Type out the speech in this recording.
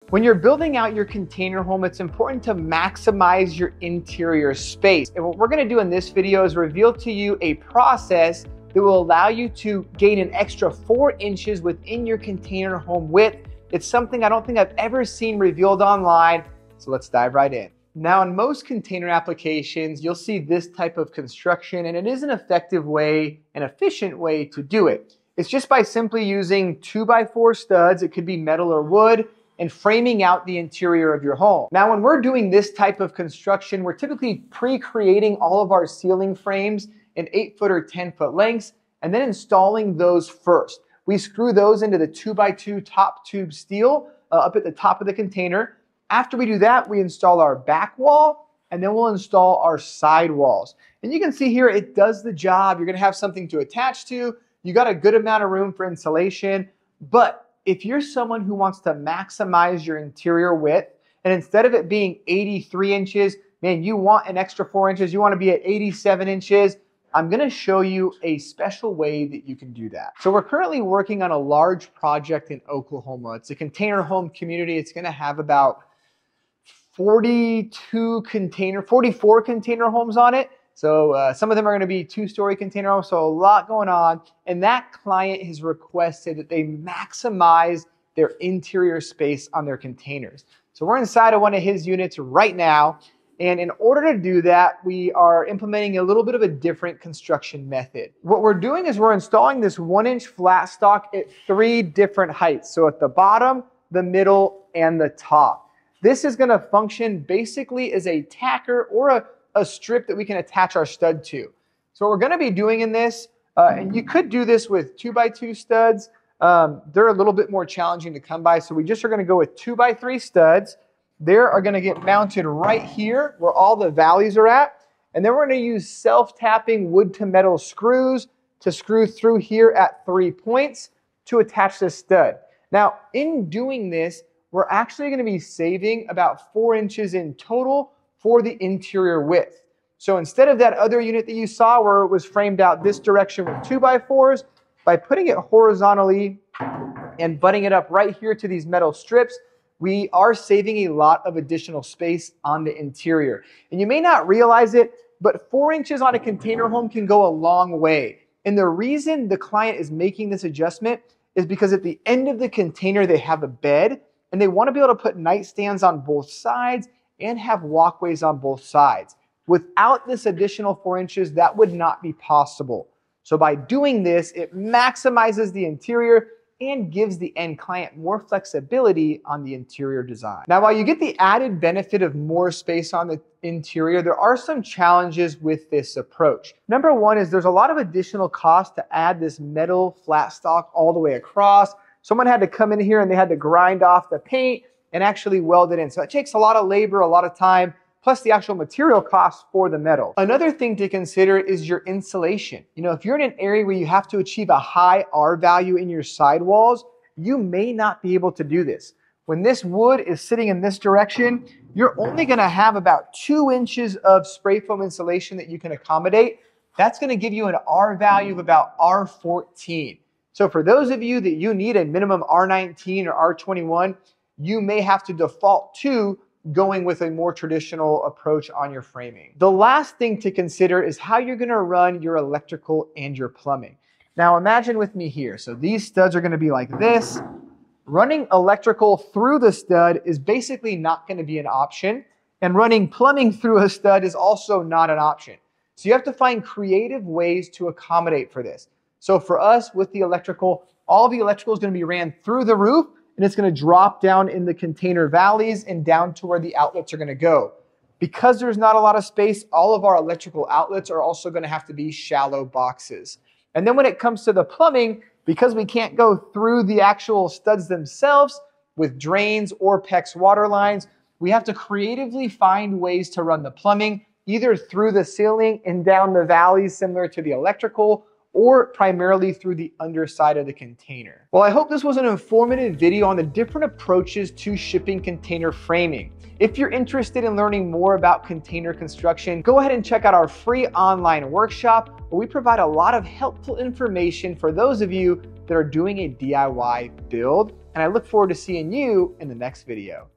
When you're building out your container home, it's important to maximize your interior space. And what we're gonna do in this video is reveal to you a process that will allow you to gain an extra 4 inches within your container home width. It's something I don't think I've ever seen revealed online, so let's dive right in. Now, in most container applications, you'll see this type of construction, and it is an effective way, an efficient way to do it. It's just by simply using 2x4 studs, it could be metal or wood, and framing out the interior of your home. Now, when we're doing this type of construction, we're typically pre-creating all of our ceiling frames in 8-foot or 10-foot lengths, and then installing those first. We screw those into the 2x2 top tube steel up at the top of the container. After we do that, we install our back wall, and then we'll install our side walls. And you can see here, it does the job. You're gonna have something to attach to. You got a good amount of room for insulation, but if you're someone who wants to maximize your interior width, and instead of it being 83 inches, man, you want an extra 4 inches, you want to be at 87 inches, I'm going to show you a special way that you can do that. So we're currently working on a large project in Oklahoma. It's a container home community. It's going to have about 44 container homes on it. So some of them are going to be 2-story container homes, so a lot going on. And that client has requested that they maximize their interior space on their containers. So we're inside of one of his units right now. And in order to do that, we are implementing a little bit of a different construction method. What we're doing is we're installing this 1-inch flat stock at 3 different heights. So at the bottom, the middle, and the top. This is going to function basically as a tacker or a strip that we can attach our stud to. So what we're going to be doing in this, and you could do this with 2x2 studs. They're a little bit more challenging to come by, so we just are going to go with 2x3 studs. They are going to get mounted right here where all the valleys are at, and then we're going to use self-tapping wood to metal screws to screw through here at 3 points to attach this stud. Now, in doing this, we're actually going to be saving about 4 inches in total for the interior width. So instead of that other unit that you saw where it was framed out this direction with 2x4s, by putting it horizontally and butting it up right here to these metal strips, we are saving a lot of additional space on the interior. And you may not realize it, but 4 inches on a container home can go a long way. And the reason the client is making this adjustment is because at the end of the container, they have a bed, and they want to be able to put nightstands on both sides and have walkways on both sides. Without this additional 4 inches, that would not be possible. So by doing this, it maximizes the interior and gives the end client more flexibility on the interior design. Now, while you get the added benefit of more space on the interior, there are some challenges with this approach. Number one is there's a lot of additional cost to add this metal flat stock all the way across. Someone had to come in here and they had to grind off the paint and actually weld it in. So it takes a lot of labor, a lot of time, plus the actual material costs for the metal. Another thing to consider is your insulation. You know, if you're in an area where you have to achieve a high R value in your sidewalls, you may not be able to do this. When this wood is sitting in this direction, you're only gonna have about 2 inches of spray foam insulation that you can accommodate. That's gonna give you an R value of about R14. So for those of you that you need a minimum R19 or R21, you may have to default to going with a more traditional approach on your framing. The last thing to consider is how you're going to run your electrical and your plumbing. Now imagine with me here. So these studs are going to be like this. Running electrical through the stud is basically not going to be an option. And running plumbing through a stud is also not an option. So you have to find creative ways to accommodate for this. So for us with the electrical, all the electrical is going to be ran through the roof, and it's going to drop down in the container valleys and down to where the outlets are going to go. Because there's not a lot of space, all of our electrical outlets are also going to have to be shallow boxes. And then when it comes to the plumbing, because we can't go through the actual studs themselves with drains or PEX water lines, we have to creatively find ways to run the plumbing either through the ceiling and down the valleys similar to the electrical, or primarily through the underside of the container. Well, I hope this was an informative video on the different approaches to shipping container framing. If you're interested in learning more about container construction, go ahead and check out our free online workshop where we provide a lot of helpful information for those of you that are doing a DIY build. And I look forward to seeing you in the next video.